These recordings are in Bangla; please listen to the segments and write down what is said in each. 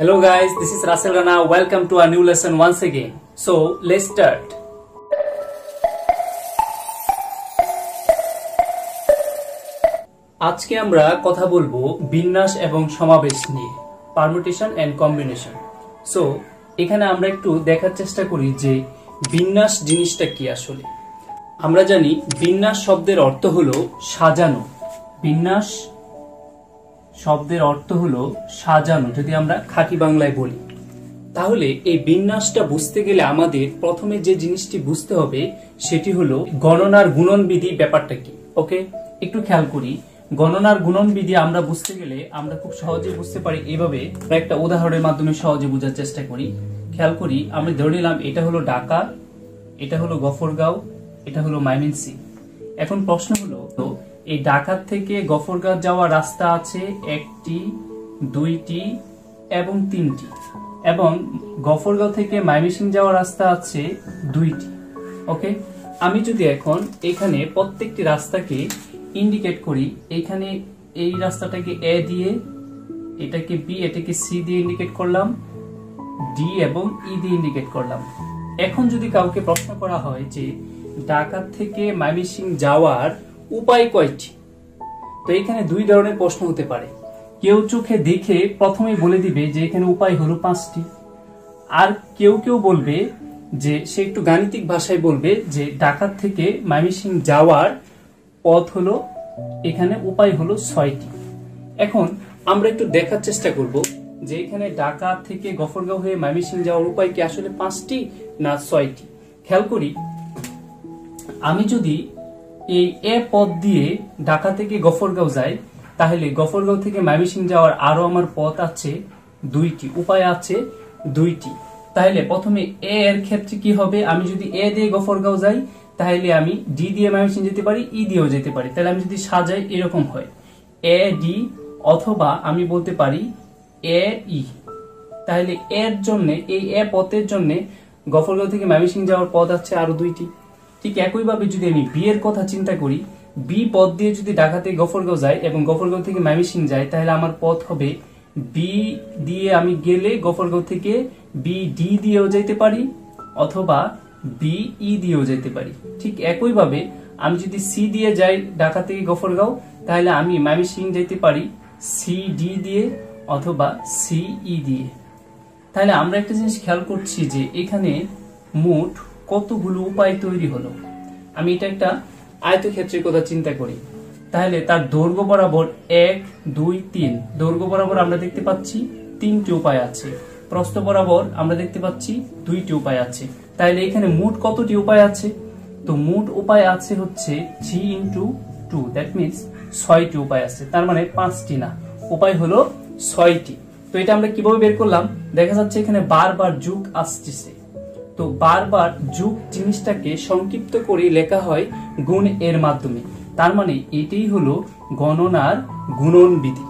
Hello guys, this is Russell Rana. Welcome to our new lesson once again. So let's start. আজকে আমরা কথা বলবো বিন্যাস এবং সমাবেশ নিয়ে, পারমুটেশন এন্ড কম্বিনেশন। সো এখানে আমরা একটু দেখার চেষ্টা করি যে বিন্যাস জিনিসটা কি আসলে। আমরা জানি বিন্যাস শব্দের অর্থ হলো সাজানো। বিন্যাস শব্দের অর্থ হলো সাজানো, যদি আমরা খাঁটি বাংলায় বলি। তাহলে এই বিন্যাসটা বুঝতে গেলে আমাদের প্রথমে যে জিনিসটি বুঝতে হবে সেটি হলো গণনার গুণনবিধি ব্যাপারটা কি। ওকে, একটু খেয়াল করি। গণনার গুণনবিধি আমরা বুঝতে গেলে আমরা খুব সহজে বুঝতে পারি এইভাবে। একটা উদাহরণের মাধ্যমে সহজে বোঝার চেষ্টা করি। খেয়াল করি, আমরা ধরে নিলাম এটা হলো ঢাকা, এটা হলো গফরগাঁও, এটা হলো ময়মনসিংহ। এখন প্রশ্ন হলো, এই ঢাকা থেকে গফরগাঁও যাওয়ার রাস্তা আছে একটি, দুইটি এবং তিনটি, এবং গফরগাঁও থেকে ময়মনসিংহ যাওয়ার রাস্তা আছে দুইটি। ওকে, আমি যদি এখন এখানে প্রত্যেকটি রাস্তাকে ইন্ডিকেট করি, এখানে এই রাস্তাটাকে এ দিয়ে, এটাকে বি, এটাকে সি দিয়ে ইন্ডিকেট করলাম, ডি এবং ই দিয়ে ইন্ডিকেট করলাম। এখন যদি কাউকে প্রশ্ন করা হয় যে ঢাকা থেকে ময়মনসিংহ যাওয়ার উপায় কয়টি, তো এখানে দুই ধরনের প্রশ্ন হতে পারে। কেউ চোখে দেখে প্রথমেই বলে দিবে যে এখানে উপায় হলো 5টি, আর কেউ কেউ বলবে যে সে একটু গাণিতিক ভাষায় বলবে যে ঢাকা থেকে ময়মনসিংহ যাওয়ার পথ হলো, এখানে উপায় হলো 6টি। এখন আমরা একটু দেখার চেষ্টা করব যে এখানে ঢাকা থেকে গফরগাঁও হয়ে ময়মনসিংহ যাওয়ার উপায় কি আসলে 5টি না 6টি। খেয়াল করি, আমি যদি এই এ পথ দিয়ে ঢাকা থেকে গফরগাঁও যাই, তাহলে গফরগাঁও থেকে ময়মনসিংহ যাওয়ার আরো আমার পথ আছে 2টি, উপায় আছে 2টি। তাহলে প্রথমে এ এর ক্ষেত্রে কি হবে, আমি যদি এ দিয়ে গফরগাঁও যাই তাহলে আমি ডি দিয়ে ময়মনসিংহ যেতে পারি, ই দিয়েও যেতে পারি। তাহলে আমি যদি সাজাই এরকম হয় এ ডি, অথবা আমি বলতে পারি এ ই। তাহলে এর জন্য, এই এ পথের জন্য গফরগাঁও থেকে ময়মনসিংহ যাওয়ার পথ আছে আরো 2টি। ঠিক একইভাবে যদি আমি বি এর কথা চিন্তা করি, বি পথ দিয়ে যদি ঢাকা থেকে গফরগাঁও যাই এবং গফরগাঁও থেকে ময়মনসিংহ যাই, তাহলে আমার পথ হবে বি দিয়ে আমি গেলে গফরগাঁও থেকে বি ডি দিয়েও যেতে পারি, অথবা বি ই দিয়েও যেতে পারি। ঠিক একইভাবে আমি যদি সি দিয়ে যাই ঢাকা থেকে গফরগাঁও, তাহলে আমি ময়মনসিংহ যেতে পারি সি ডি দিয়ে অথবা সি ই দিয়ে। তাহলে আমরা একটা জিনিস খেয়াল করছি যে এখানে মোট কতগুলো উপায় তৈরি হলো। আমি এটা একটা আয়তক্ষেত্রের কথা চিন্তা করি, তাহলে তার দৈর্ঘ্য বরাবর 1, 2, 3, দৈর্ঘ্য বরাবর আমরা দেখতে পাচ্ছি 3টি উপায় আছে, প্রস্থ বরাবর আমরা দেখতে পাচ্ছি 2টি উপায় আছে। তাহলে এখানে মোট কতটি উপায় আছে, তো মোট উপায় আছে হচ্ছে 3 into 2, দ্যাট মিনস 6টি উপায় আছে। তার মানে 5টি না, উপায় হলো 6টি। তো এটা আমরা কিভাবে বের করলাম, দেখা যাচ্ছে এখানে বারবার যোগ আসতেছে। তো বারবার যোগ জিনিসটাকে সংক্ষিপ্ত করে লেখা হয় গুণ এর মাধ্যমে। তার মানে এটাই হলো গণনার গুণনবিধি।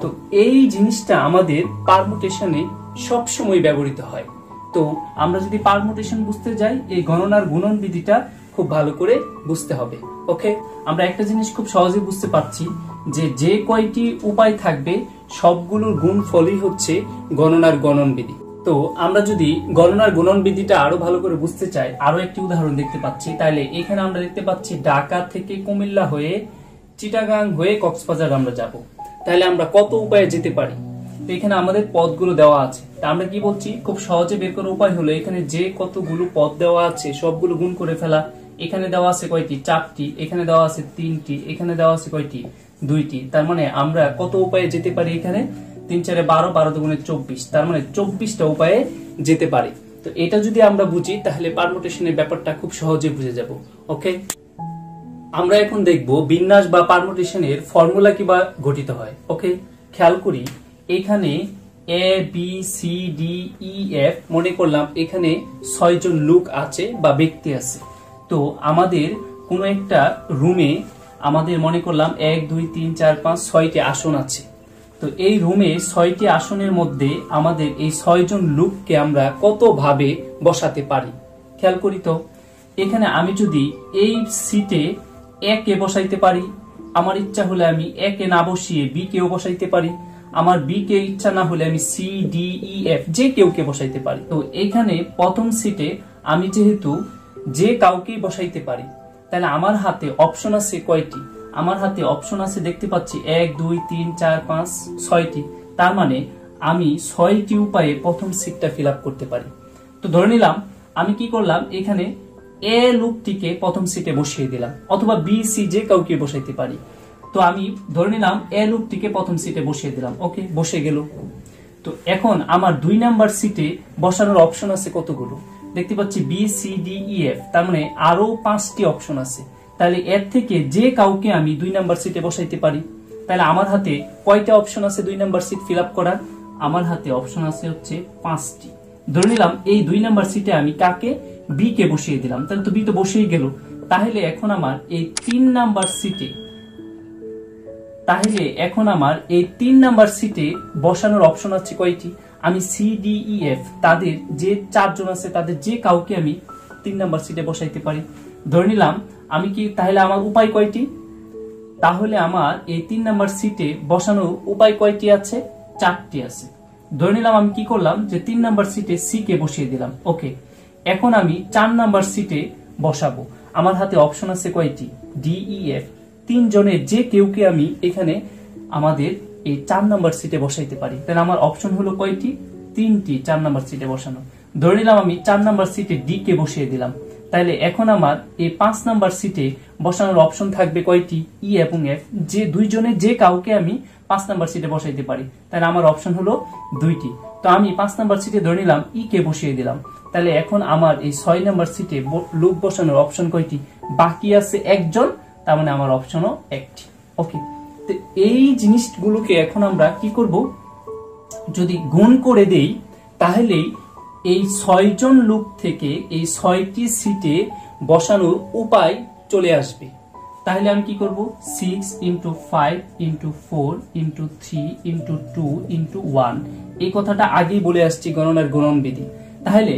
তো এই জিনিসটা আমাদের পারমুটেশনে সবসময় ব্যবহৃত হয়। তো আমরা যদি পারমুটেশন বুঝতে যাই, এই গণনার গুণনবিধিটা খুব ভালো করে বুঝতে হবে। ওকে, আমরা একটা জিনিস খুব সহজে বুঝতে পারছি যে যে কয়টি উপায় থাকবে সবগুলোর গুণফলই হচ্ছে গণনার গুণনবিধি। তো আমরা যদি গণনার গুণনবিধিটা আরো ভালো করে বুঝতে চাই, আরো একটি উদাহরণ দেখতে পাচ্ছি। তাহলে এখানে আমরা দেখতে পাচ্ছি ঢাকা থেকে কুমিল্লা হয়ে চিটাগাং হয়ে কক্সবাজার আমরা যাব। তাহলে আমরা কত উপায়ে যেতে পারি, তো এখানে আমাদের পথগুলো দেওয়া আছে। তা আমরা কি বলছি, খুব সহজে বের করার উপায় হলো এখানে যে কতগুলো পথ দেওয়া আছে সবগুলো গুণ করে ফেলা। এখানে দেওয়া আছে কয়টি, 4টি, এখানে দেওয়া আছে 3টি, এখানে দেওয়া আছে কয়টি, 2টি। তার মানে আমরা কত উপায়ে যেতে পারি, এখানে 3 4 12, 12 দুগুণে 24, তার মানে 24টা উপায়ে যেতে পারি। তো এটা যদি আমরা বুঝি তাহলে পারমুটেশনের ব্যাপারটা খুব সহজে বুঝে যাব। ওকে, আমরা এখন দেখব বিন্যাস বা পারমুটেশনের ফর্মুলা কিভাবে গঠিত হয়। ওকে, খেয়াল করি এখানে A B C D E F, মনে করলাম এখানে 6 জন লোক আছে বা ব্যক্তি আছে। তো আমাদের কোন একটা রুমে আমাদের মনে করলাম 1 2 3 4 5 6টি আসন আছে। তো এই রুমে 6টি আসনের মধ্যে আমাদের এই 6 জন লোককে আমরা কত ভাবে বসাতে পারি। খেয়াল করি, তো এখানে আমি যদি এই সিটে এ কে বসাইতে পারি, আমার ইচ্ছা হলে আমি এ কে না বসিয়ে বি কেও বসাইতে পারি। আমার বি কে ইচ্ছা না হলে আমি সি ডি ই এফ যে কেউ কে বসাইতে পারি। তো এইখানে প্রথম সিটে আমি যেহেতু যে কাউকেই বসাইতে পারি, তাহলে আমার হাতে অপশন আছে কয়টি? আমার হাতে অপশন আছে দেখতে পাচ্ছি 1 2 3 4 5 6টি। তার মানে আমি 6টি উপায়ে প্রথম সিটটা ফিল আপ করতে পারি। তো ধরে নিলাম আমি কি করলাম, এখানে এ লোকটিকে প্রথম সিটে বসিয়ে দিলাম, অথবা বি সি যে কাউকে বসাইতে পারি। তো আমি ধরে নিলাম এ লোকটিকে প্রথম সিটে বসিয়ে দিলাম, ওকে বসে গেল। তো এখন আমার 2 নাম্বার সিটে বসানোর অপশন আছে কতগুলো? দেখতে পাচ্ছি B C D E F, তার মানে আরো 5টি অপশন আছে। তাহলে এর থেকে যে কাউকে আমি 2 নাম্বার সিটে বসাইতে পারি। তাহলে আমার হাতে কয়টা অপশন আছে 2 নাম্বার সিট ফিল আপ করার? আমার হাতে অপশন আছে হচ্ছে 5টি। ধরে নিলাম এই 2 নাম্বার সিটে আমি কাকে? বি কে বসিয়ে দিলাম, তাহলে তো বি তো বসেই গেল। তাহলে এখন আমার এই 3 নাম্বার সিটে বসানোর অপশন আছে কয়টি? আমি সি ডি ই এফ তাদের যে 4 জন আছে তাদের যে কাউকে আমি 3 নাম্বার সিটে বসাইতে পারি। ধরে নিলাম আমি কি, তাহলে আমার উপায় কয়টি? তাহলে আমার এই 3 নাম্বার সিটে বসানোর উপায় কয়টি আছে? 4টি আছে। ধরে নিলাম আমি কি করলাম, যে 3 নাম্বার সিটে সি কে বসিয়ে দিলাম, ওকে। এখন আমি 4 নাম্বার সিটে বসাবো। আমার হাতে অপশন আছে কয়টি? ডি ই এফ 3 জনের যে কেউকে আমি এখানে আমাদের এই 4 নাম্বার সিটে বসাইতে পারি। তাহলে আমার অপশন হলো কয়টি? 3টি 4 নাম্বার সিটে বসানো। ধরে নিলাম আমি 4 নাম্বার সিটে ডি কে বসিয়ে দিলাম। তাহলে এখন আমার এই 5 নাম্বার সিটে বসানোর অপশন থাকবে কয়টি? ই এবং এফ, যে 2 জনের যে কাউকে আমি 5 নাম্বার সিটে বসাইতে পারি। তাহলে আমার অপশন হলো 2টি। তো আমি 5 নাম্বার সিটে ধরে নিলাম ই কে বসিয়ে দিলাম। তাহলে এখন আমার এই 6 নাম্বার সিটে লোক বসানোর অপশন কয়টি? বাকি আছে 1 জন, তার মানে আমার অপশনও 1টি, ওকে। তো এই জিনিসগুলোকে এখন আমরা কি করব, যদি গুণ করে দেই তাহলে এই 6 জন লোক থেকে এই 6টি সিটে বসানোর উপায় চলে আসবে। তাহলে আমি কি করব, 6 × 5 × 4 × 3 × 2 × 1 এই কথাটা আগেই বলে আসছি গণনার গুণনবিধি। তাহলে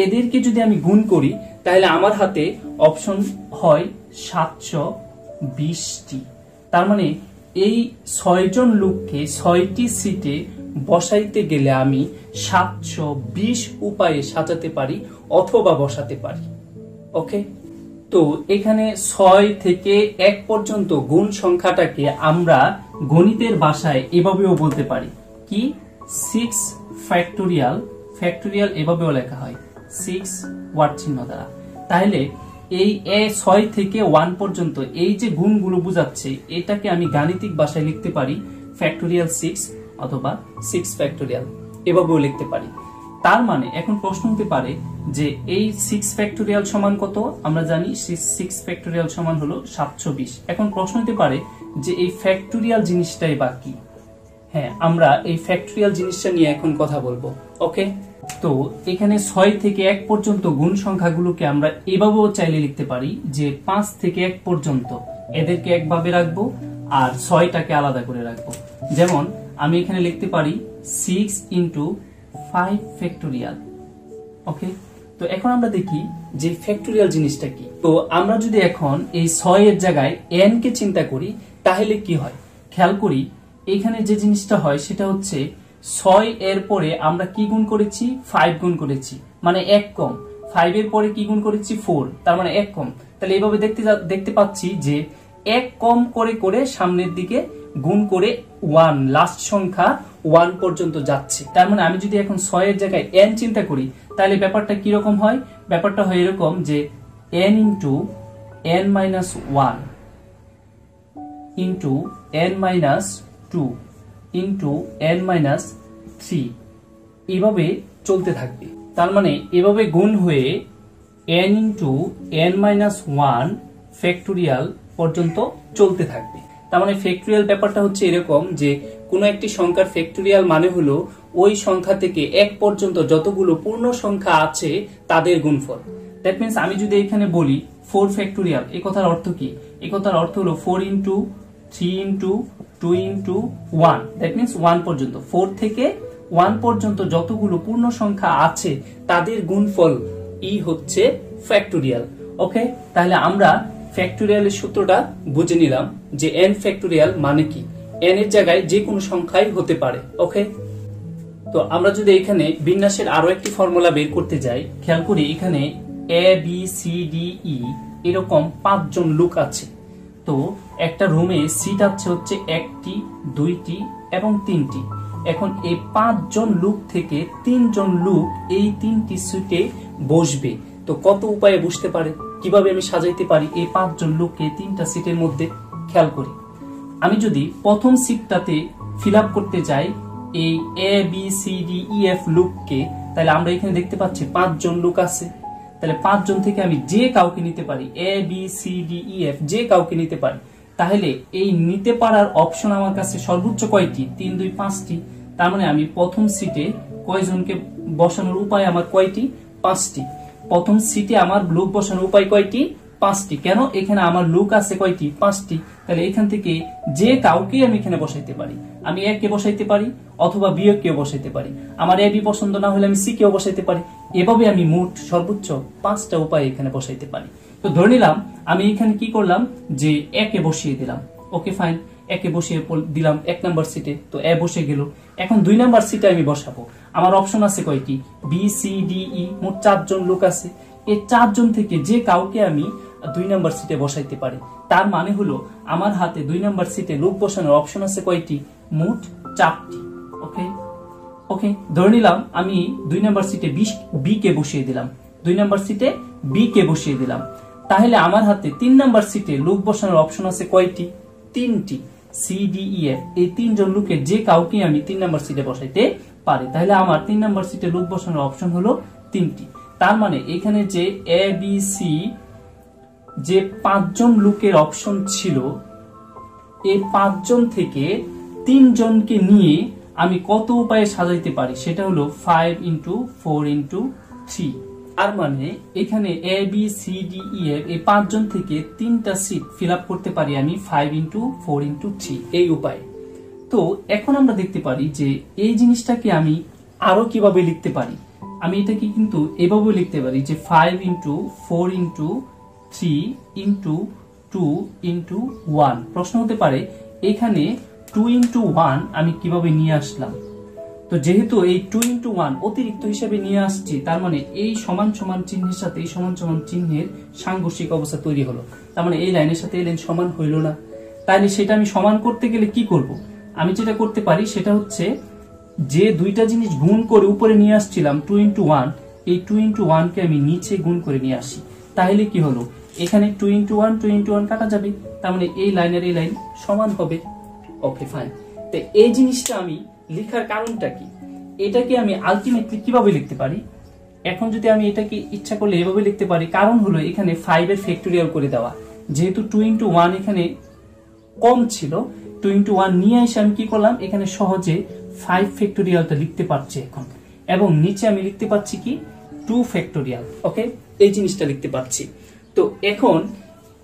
এদেরকে যদি আমি গুণ করি তাহলে আমার হাতে অপশন হয় 720টি। তার মানে এই 6 জন লোককে 6টি সিটে বসাইতে গেলে আমি 720 উপায়ে সাজাতে পারি অথবা বসাতে পারি, ওকে। তো এখানে 6 থেকে 1 পর্যন্ত গুণ সংখ্যাটাকে আমরা গণিতের ভাষায় এভাবেও বলতে পারি কি, 6 ফ্যাক্টোরিয়াল। ফ্যাক্টোরিয়াল এভাবেও লেখা হয় 6 ওয়াট চিহ্ন দ্বারা। তাহলে এই 6 থেকে 1 পর্যন্ত এই যে গুণগুলো বোঝাচ্ছে, এটাকে আমি গাণিতিক ভাষায় লিখতে পারি ফ্যাক্টোরিয়াল 6 অথবা 6 ফ্যাক্টোরিয়াল, এভাবেও লিখতে পারি। তার মানে এখন প্রশ্ন হতে পারে যে এই 6 ফ্যাক্টোরিয়াল সমান কত? আমরা জানি 6 ফ্যাক্টোরিয়াল সমান হলো 720। এখন প্রশ্ন হতে পারে যে এই ফ্যাক্টোরিয়াল জিনিসটাই বা কি? হ্যাঁ, আমরা এই ফ্যাক্টোরিয়াল জিনিসটা নিয়ে এখন কথা বলবো, ওকে। তো এখানে 6 থেকে 1 পর্যন্ত গুণ সংখ্যাগুলোকে আমরা এভাবেও চাইলে লিখতে পারি যে 5 থেকে 1 পর্যন্ত এদেরকে একভাবে রাখবো আর 6টাকে আলাদা করে রাখবো। যেমন আমি এখানে লিখতে পারি 6 × 5 ফ্যাক্টোরিয়াল, ওকে। তো এখন আমরা দেখি যে ফ্যাক্টোরিয়াল জিনিসটা কি। তো আমরা যদি এখন এই 6 এর জায়গায় n কে চিন্তা করি তাহলে কি হয়, খেয়াল করি। এখানে যে জিনিসটা হয় সেটা হচ্ছে 6 এর পরে আমরা কি গুণ করেছি? 5 গুণ করেছি, মানে 1 কম। 5 এর পরে কি গুণ করেছি? 4, তার মানে 1 কম। তাহলে এইভাবে দেখতে পাচ্ছি যে 1 কম করে করে সামনের দিকে গুণ করে 1, লাস্ট সংখ্যা 1 পর্যন্ত যাচ্ছে। তার মানে আমি যদি এখন 6 এর জায়গায় n চিন্তা করি তাহলে ব্যাপারটা কি রকম হয়? ব্যাপারটা হয় এরকম যে n × n - 1 × n - 2 × n - 3 এভাবে চলতে থাকবে। তার মানে এভাবে গুণ হয়ে n × n - 1 ফ্যাক্টোরিয়াল পর্যন্ত চলতে থাকবে। তার মানে ফ্যাক্টোরিয়াল ব্যাপারটা হচ্ছে এরকম যে কোনো একটি সংখ্যার ফ্যাক্টোরিয়াল মানে হলো ওই সংখ্যা থেকে 1 পর্যন্ত যতগুলো পূর্ণ সংখ্যা আছে তাদের গুণফল। দ্যাট মিন্স আমি যদি এখানে বলি 4 ফ্যাক্টোরিয়াল, এই কথার অর্থ কি? এই কথার অর্থ হলো 4 × 3 × 2 × 1, দ্যাট মিন্স 1 পর্যন্ত। 4 থেকে 1 পর্যন্ত যতগুলো পূর্ণ সংখ্যা আছে তাদের গুণফল হচ্ছে ফ্যাক্টোরিয়াল, ওকে। তাহলে আমরা ফ্যাক্টোরিয়ালের সূত্রটা বুঝে নিলাম যে n ফ্যাক্টোরিয়াল মানে কি। n এর জায়গায় যে কোনো সংখ্যাই হতে পারে। ওকে, তো আমরা যদি এখানে বিন্যাসের আরো একটি ফর্মুলা বের করতে যাই, খেয়াল করি এখানে এ বি সি ডি ই এরকম 5 জন লোক আছে। তো একটা রুমে সিট আছে হচ্ছে 1টি 2টি এবং 3টি। এখন এই 5 জন লোক থেকে 3 জন লোক এই 3টি সিটে বসবে। তো কত উপায়ে বসতে পারে, কিভাবে আমি সাজাইতে পারি এই 5 জন লোককে 3টা সিটের মধ্যে? খেয়াল করি, আমি যদি প্রথম সিটটাতে ফিল আপ করতে যাই এই A B C D E F লোককে, তাহলে আমরা এখানে দেখতে পাচ্ছি 5 জন লোক আছে। তাহলে 5 জন থেকে আমি যে কাউকে নিতে পারি, A B C D E F যে কাউকে নিতে পারি। তাহলে এই নিতে পারার অপশন আমার কাছে সর্বোচ্চ কয়টি? 3 2 5টি। তার মানে আমি প্রথম সিটে কয়জনকে বসানোর উপায় আমার কয়টি? 5টি। প্রথম সিটে আমার লোক বসানোর উপায় কয়টি? 5টি। কেন? এখানে আমার লোক আছে কয়টি? 5টি। তাহলে এখান থেকে যে কাউকে আমি এখানে বসাইতে পারি। আমি এ কে বসাইতে পারি অথবা বি কেও বসাইতে পারি। আমার এ বি পছন্দ না হলে আমি সি কেও বসাইতে পারি। এভাবে আমি মোট সর্বোচ্চ 5টা উপায় এখানে বসাইতে পারি। তো ধরে নিলাম আমি এখানে কি করলাম যে এ কে বসিয়ে দিলাম। ওকে ফাইন, একে বসিয়ে দিলাম 1 নাম্বার সিটে, তো এ বসে গেল। এখন 2 নাম্বার সিটে আমি বসাবো। আমার অপশন আছে কয়টি? বি সি ডি ই, মোট 4 জন লোক আছে। এই 4 জন থেকে যে কাউকে আমি 2 নাম্বার সিটে বসাইতে পারি। তার মানে হলো আমার হাতে 2 নাম্বার সিটে লোক বসানোর অপশন আছে কয়টি? মোট 4টি। ওকে ওকে, ধরে নিলাম আমি 2 নাম্বার সিটে বি কে বসিয়ে দিলাম। 2 নাম্বার সিটে বি কে বসিয়ে দিলাম। তাহলে আমার হাতে 3 নাম্বার সিটে লোক বসানোর অপশন আছে কয়টি? 3টি। সি ডি ই এফ, এই 3 জন লোকের যে কাউকে আমি 3 নাম্বার সিটে বসাইতে পারি। তাহলে আমার 3 নাম্বার সিটে লোক বসানোর অপশন হলো 3টি। তার মানে এখানে যে এ বি সি যে 5 জন লোকের অপশন ছিল, এই 5 জন থেকে 3 জনকে নিয়ে আমি কত উপায়ে সাজাইতে পারি? সেটা হলো 5 × 4 × 3। আর মানে এখানে A B C D E F এই 5 জন থেকে 3টা সিট ফিল আপ করতে পারি আমি 5 × 4 × 3 এই উপায়ে। তো এখন আমরা দেখতে পারি যে এই জিনিসটাকে আমি আরো কিভাবে লিখতে পারি। আমি এটাকে কিন্তু এভাবে লিখতে পারি যে 5 × 4 × 3 × 2 × 1। প্রশ্ন হতে পারে এখানে 2 × 1 আমি কিভাবে নিয়ে আসলাম? তো যেহেতু এই 2 × 1 অতিরিক্ত হিসেবে নিয়ে আসছি, তার মানে এই সমান সমান চিহ্নের সাথে এই সমান সমান চিহ্নের সাংঘর্ষিক অবস্থা তৈরি হলো। তার মানে এই লাইনের সাথে এই লাইন সমান হইল না। তাহলে সেটা আমি সমান করতে গেলে কি করব? আমি যেটা করতে পারি সেটা হচ্ছে যে দুইটা জিনিস গুণ করে উপরে নিয়ে আসছিলাম 2 × 1, এই 2 × 1 কে আমি নিচে গুণ করে নিয়ে আসি। তাহলে কি হলো? এখানে 2 × 1 2 × 1 কাটা যাবে। তার মানে এই লাইনের এই লাইন সমান হবে। Okay fine. তো এই জিনিসটা আমি লেখার কারণটা কি? এটাকে আমি আলটিমেটলি কিভাবে লিখতে পারি? এখন যদি আমি এটাকে ইচ্ছা করলে এভাবে লিখতে পারি, কারণ হলো এখানে 5 এর ফ্যাক্টোরিয়াল করে দেওয়া। যেহেতু 2 × 1 এখানে কম ছিল, 2 × 1 নিয়ে এসে আমি কি করলাম? এখানে সহজে 5 ফ্যাক্টোরিয়ালটা লিখতে পারছি এখন, এবং নিচে আমি লিখতে পাচ্ছি কি 2 ফ্যাক্টোরিয়াল। ওকে, এই জিনিসটা লিখতে পাচ্ছি। তো এখন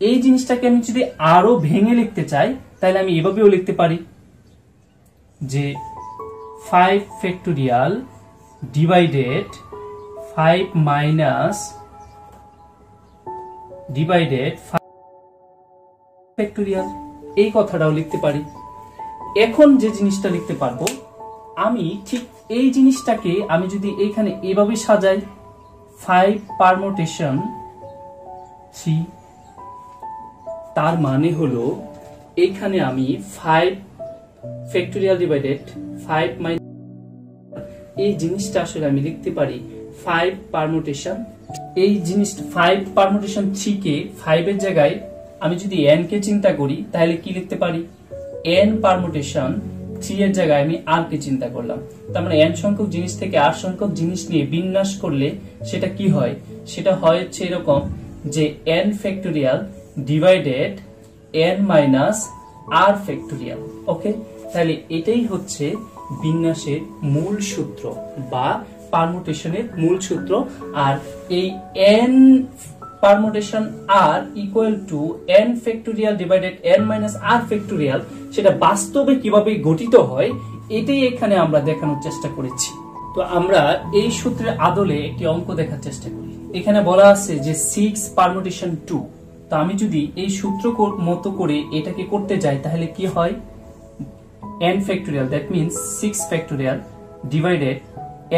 এই জিনিসটাকে আমি যদি আরো ভেঙে লিখতে চাই, তাহলে আমি এভাবেও লিখতে পারি যে 5 factorial divided 5 minus divided 5 factorial, এই কথাটাও লিখতে পারি। এখন যে জিনিসটা লিখতে পারবো, আমি ঠিক এই জিনিসটাকে আমি যদি এখানে এভাবে সাজাই 5 পারমুটেশন 3, তার মানে হলো এখানে আমি 5 ফ্যাক্টোরিয়াল ডিভাইডেড 5 মাইনাস, এই জিনিসটা আসলে আমি লিখতে পারি 5 পারমুটেশন। এই জিনিসটা 5 পারমুটেশন 3 কে 5 এর জায়গায় আমি যদি n কে চিন্তা করি, তাহলে কি লিখতে পারি? n পারমুটেশন 3 এর জায়গায় আমি r কে চিন্তা করলাম। তার মানে n সংখ্যক জিনিস থেকে r সংখ্যক জিনিস নিয়ে বিন্যাস করলে সেটা কি হয়? সেটা হয় হচ্ছে এরকম যে n factorial divided n minus r factorial. Okay, তাহলে এটাই হচ্ছে বিন্যাসের মূল সূত্র বা পারমুটেশনের মূল সূত্র। আর এই n permutation r equal to n factorial divided n minus r factorial, সেটা বাস্তবে কিভাবে গঠিত হয় এটাই এখানে আমরা দেখানোর চেষ্টা করেছি। তো আমরা এই সূত্রের আদলে একটি অঙ্ক দেখার চেষ্টা করি। এখানে বলা আছে যে 6 পারমুটেশন 2। তো আমি যদি এই সূত্র মতো করে এটাকে করতে যাই, তাহলে কি হয়? n factorial that means 6 factorial divided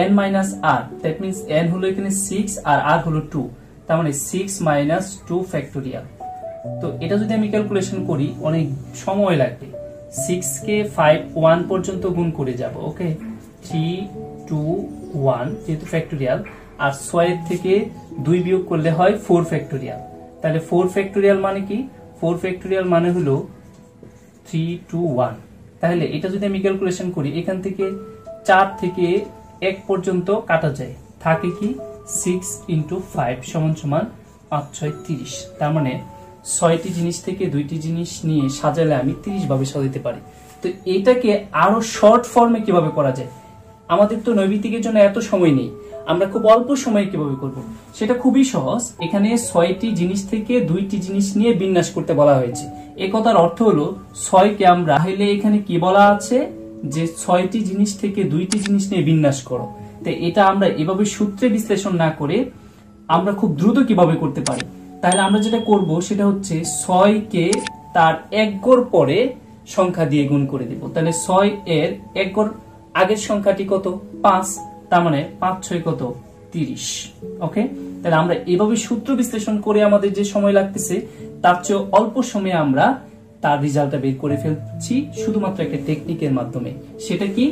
n minus r that means n হলো এখানে 6 আর r হলো 2 তার মানে 6 minus 2 factorial। তো এটা যদি আমি ক্যালকুলেশন করি অনেক সময় লাগবে, 6 কে 5 1 পর্যন্ত গুণ করে যাব। ওকে, 3 2 1 যেহেতু ফ্যাক্টোরিয়াল, আর 6 এর থেকে 2 বিয়োগ করলে হয় 4 ফ্যাক্টোরিয়াল। তাহলে 4 ফ্যাক্টোরিয়াল মানে কি? 4 ফ্যাক্টোরিয়াল মানে হলো 3 2 1। তাহলে এটা যদি আমি ক্যালকুলেশন করি, এখান থেকে 4 থেকে 1 পর্যন্ত কাটা যায়, থাকে কি 6 into 5 সমান সমান 5 6 30। তার মানে 6টি জিনিস থেকে 2টি জিনিস নিয়ে সাজালে আমি 30 ভাবে সাজাতে পারি। তো এটাকে আরো শর্ট ফর্মে কিভাবে করা যায়? আমাদের তো নৈবিত্তিকের জন্য এত সময় নেই, আমরা খুব অল্প সময়ে কিভাবে করব সেটা খুবই সহজ। এখানে 6টি জিনিস থেকে 2টি জিনিস নিয়ে বিন্যাস করতে বলা হয়েছে। এই কথার অর্থ হলো 6 কে আমরা তাহলে এখানে কি বলা আছে যে 6টি জিনিস থেকে 2টি জিনিস নিয়ে বিন্যাস করো। তো এটা আমরা এভাবে সূত্রে বিশ্লেষণ না করে আমরা খুব দ্রুত কিভাবে করতে পারি? তাহলে আমরা যেটা করব সেটা হচ্ছে 6 কে তার 1 গড় পরে সংখ্যা দিয়ে গুণ করে দেব। তাহলে 6 এর 1 গড় আগের সংখ্যাটি কত? 5, তার মানে 5 6 কত? 30। ওকে, তাহলে আমরা এভাবে সূত্র বিশ্লেষণ করে আমাদের যে সময় লাগতেছে তার চেয়ে অল্প সময়ে আমরা তার রেজাল্টটা বের করে ফেলছি শুধুমাত্র একটা টেকনিকের মাধ্যমে। সেটা কি?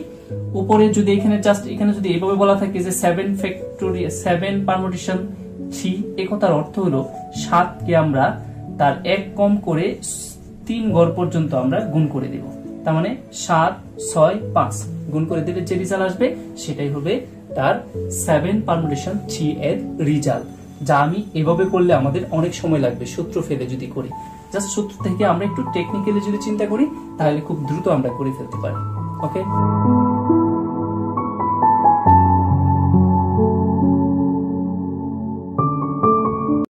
উপরে যদি এখানে জাস্ট এখানে যদি এইভাবে বলা থাকে যে 7 ফ্যাক্টোরিয়াল 7 পারমুটেশন 3, এই কথার অর্থ হলো 7 কে আমরা তার 1 কম করে 3 গড় পর্যন্ত আমরা গুণ করে দেব। তার মানে 7 6 5 গুণ করে দিলে যে রেজাল্ট আসবে সেটাই হবে তার 7 পারমুটেশন 3 এর রেজাল্ট। যা আমি এভাবে করলে আমাদের অনেক সময় লাগবে সূত্র ফেলে যদি করি। জাস্ট সূত্র থেকে আমরা একটু টেকনিক্যালি যদি চিন্তা করি তাহলে খুব দ্রুত আমরা করে ফেলতে পারি। ওকে।